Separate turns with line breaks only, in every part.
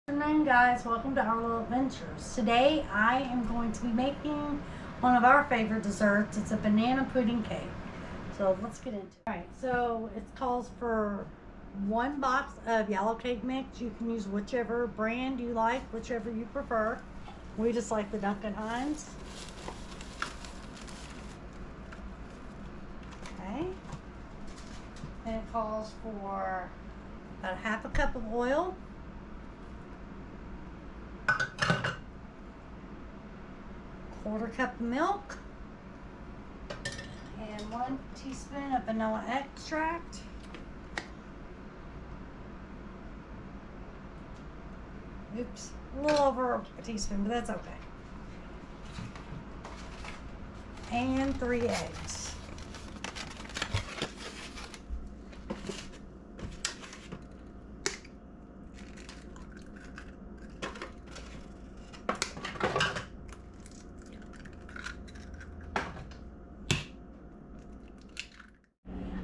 Good afternoon, guys. Welcome to our little adventures. Today I am going to be making one of our favorite desserts. It's a banana pudding cake. So let's get into it. Alright, so it calls for 1 box of yellow cake mix. You can use whichever brand you like, whichever you prefer. We just like the Duncan Hines. Okay. And it calls for about 1/2 cup of oil. 1/4 cup of milk and 1 teaspoon of vanilla extract. Oops, a little over a teaspoon, but that's okay. And 3 eggs.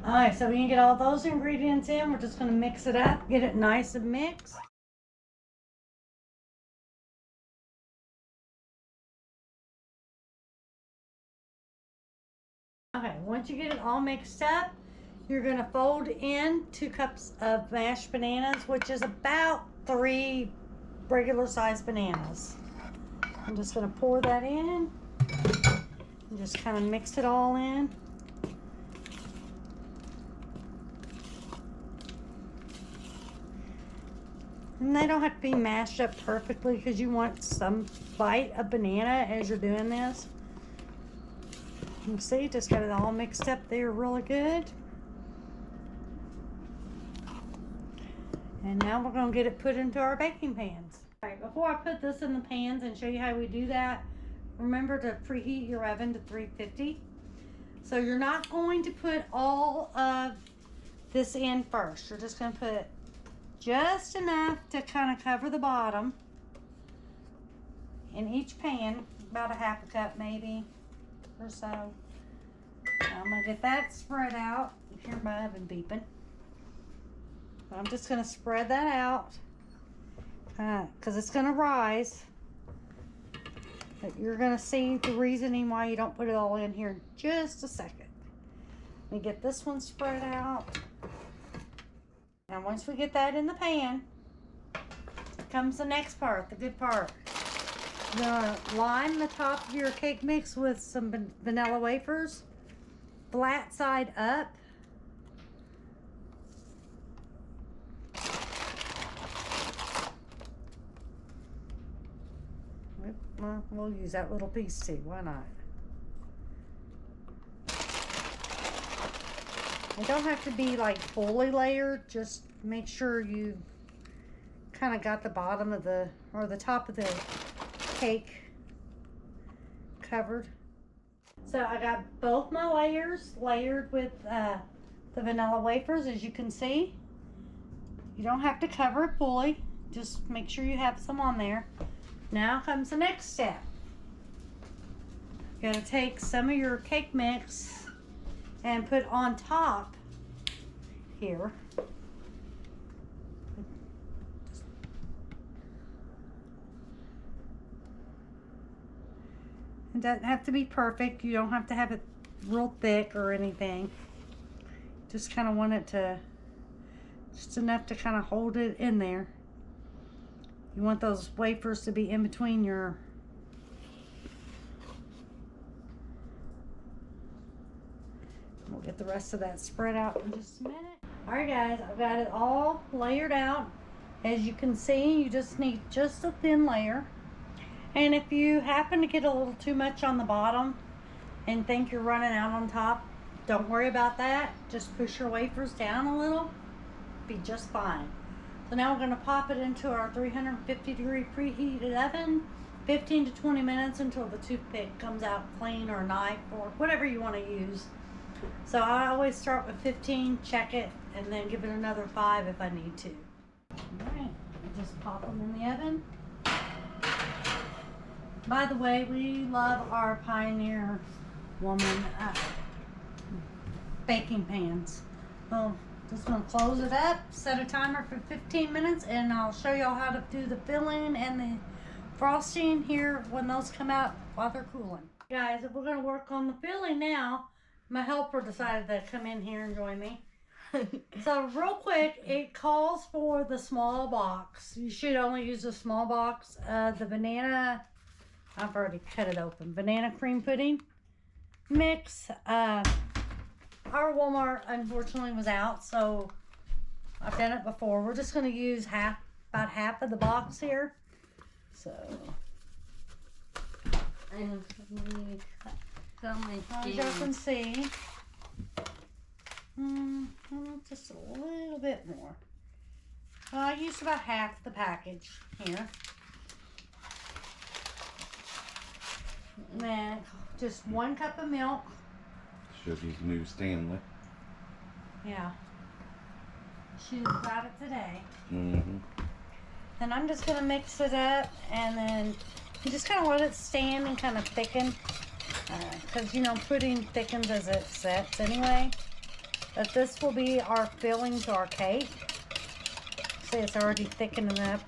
Alright, so we can get all those ingredients in. We're just going to mix it up, get it nice and mixed. Okay, once you get it all mixed up, you're going to fold in 2 cups of mashed bananas, which is about 3 regular sized bananas. I'm just going to pour that in and just kind of mix it all in. And they don't have to be mashed up perfectly because you want some bite of banana as you're doing this. You can see, just got it all mixed up there really good. And now we're going to get it put into our baking pans. Alright, before I put this in the pans and show you how we do that, remember to preheat your oven to 350. So you're not going to put all of this in first. You're just going to put just enough to kind of cover the bottom in each pan, about 1/2 cup maybe or so. Now I'm going to get that spread out. You hear my oven beeping. But I'm just going to spread that out because it's going to rise. But you're going to see the reasoning why you don't put it all in here in just a second. Let me get this one spread out. Now once we get that in the pan, comes the next part, the good part. You're going to line the top of your cake mix with some vanilla wafers, flat side up. Well, we'll use that little piece too, why not? It don't have to be like fully layered, just make sure you kind of got the bottom of the, or the top of the cake covered. So I got both my layers layered with the vanilla wafers, as you can see. You don't have to cover it fully, just make sure you have some on there. Now comes the next step. You gotta take some of your cake mix and put on top here. It doesn't have to be perfect. You don't have to have it real thick or anything. Just kind of want it to, just enough to kind of hold it in there. You want those wafers to be in between your We'll get the rest of that spread out in just a minute. Alright guys, I've got it all layered out. As you can see, you just need just a thin layer. And if you happen to get a little too much on the bottom and think you're running out on top, don't worry about that. Just push your wafers down a little. Be just fine. So now we're going to pop it into our 350-degree preheated oven. 15 to 20 minutes until the toothpick comes out clean, or a knife, or whatever you want to use. So I always start with 15, check it, and then give it another 5 if I need to. Alright, just pop them in the oven. By the way, we love our Pioneer Woman baking pans. Well, Just gonna close it up, set a timer for 15 minutes, and I'll show y'all how to do the filling and the frosting here when those come out while they're cooling. Guys, if we're gonna work on the filling now, my helper decided to come in here and join me. So real quick, it calls for the small box. You should only use a small box. The banana, I've already cut it open. Banana cream pudding mix. Our Walmart unfortunately was out, so I've done it before. We're just going to use about half of the box here. So,
and
as y'all can see, just a little bit more. I used about half the package here. And then just 1 cup of milk.
Shuggy's new Stanley.
Yeah. She just got it today.
Mm-hmm.
Then I'm just going to mix it up, and then you just kind of let it stand and kind of thicken. Because, you know, pudding thickens as it sets anyway. But this will be our filling to our cake. See, it's already thickening up.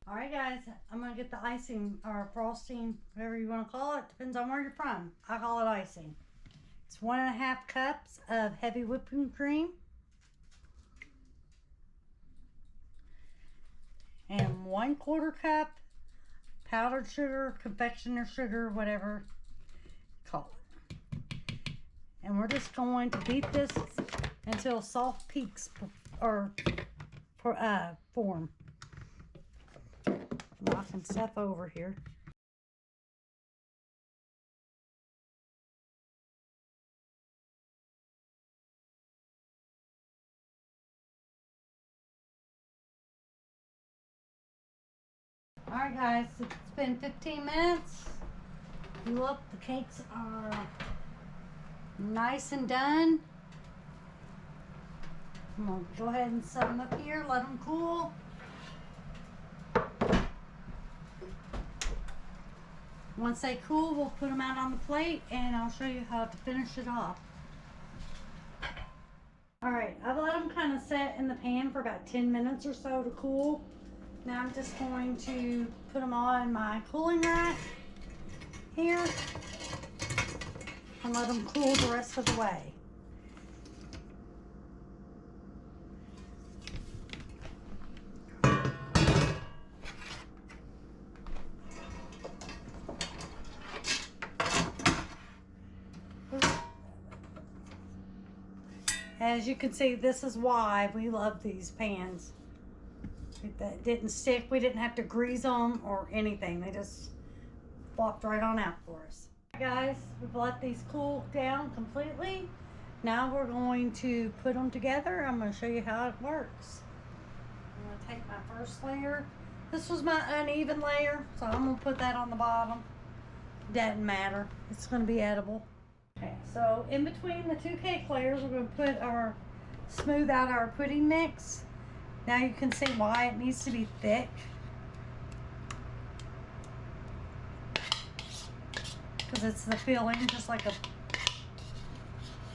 Alright guys, I'm going to get the icing or frosting, whatever you want to call it. Depends on where you're from. I call it icing. It's 1.5 cups of heavy whipping cream. And 1/4 cup powdered sugar, confectioner sugar, whatever you call it. And we're just going to beat this until soft peaks form. Knocking stuff over here. Alright guys, it's been 15 minutes. Look, the cakes are nice and done. I'm going to go ahead and set them up here, let them cool. Once they cool, we'll put them out on the plate and I'll show you how to finish it off. Alright, I've let them kind of set in the pan for about 10 minutes or so to cool. Now I'm just going to put them on my cooling rack here and let them cool the rest of the way. As you can see, this is why we love these pans. That didn't stick. We didn't have to grease them or anything. They just flopped right on out for us. Guys, we've let these cool down completely. Now we're going to put them together. I'm going to show you how it works. I'm going to take my first layer. This was my uneven layer, so I'm going to put that on the bottom. Doesn't matter. It's going to be edible. Okay, so in between the 2 cake layers, we're going to put smooth out our pudding mix. Now you can see why it needs to be thick. Because it's the filling, just like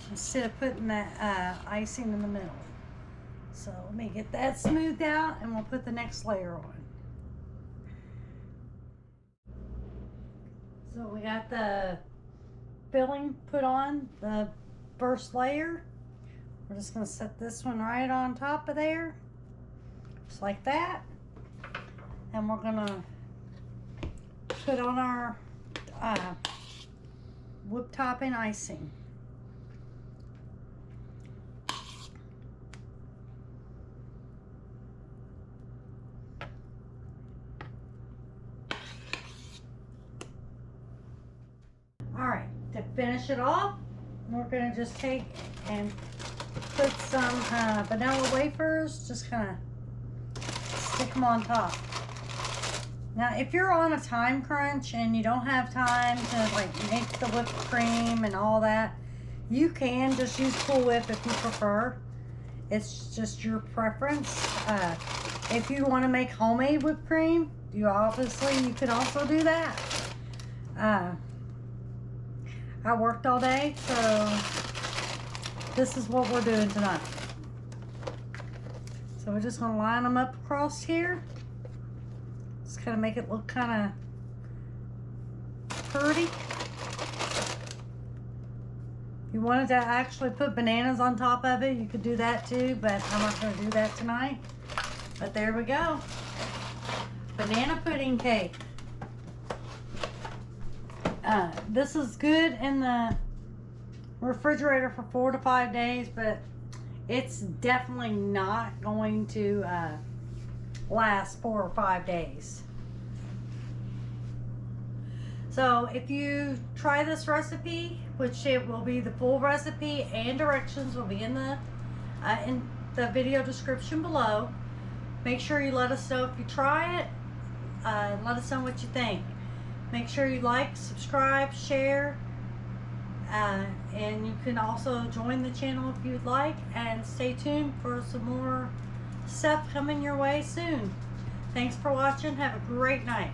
instead of putting that icing in the middle. So let me get that smoothed out and we'll put the next layer on. So we got the filling put on the first layer. We're just going to set this one right on top of there. Just like that. And we're going to put on our whipped topping icing. Alright, to finish it off, we're going to just take and put some vanilla wafers, just kind of stick them on top. Now, if you're on a time crunch and you don't have time to like make the whipped cream and all that, you can just use Cool Whip if you prefer. It's just your preference. If you want to make homemade whipped cream, you could also do that. I worked all day, so this is what we're doing tonight. So we're just gonna line them up across here. Just kind of make it look kind of pretty. If you wanted to actually put bananas on top of it, you could do that too, but I'm not gonna do that tonight. But there we go. Banana pudding cake. This is good in the refrigerator for 4 to 5 days, but it's definitely not going to last 4 or 5 days. So if you try this recipe, which it will be the full recipe and directions will be in the video description below, make sure you let us know if you try it. Let us know what you think. Make sure you like, subscribe, share, and you can also join the channel if you'd like, and stay tuned for some more stuff coming your way soon. Thanks for watching. Have a great night.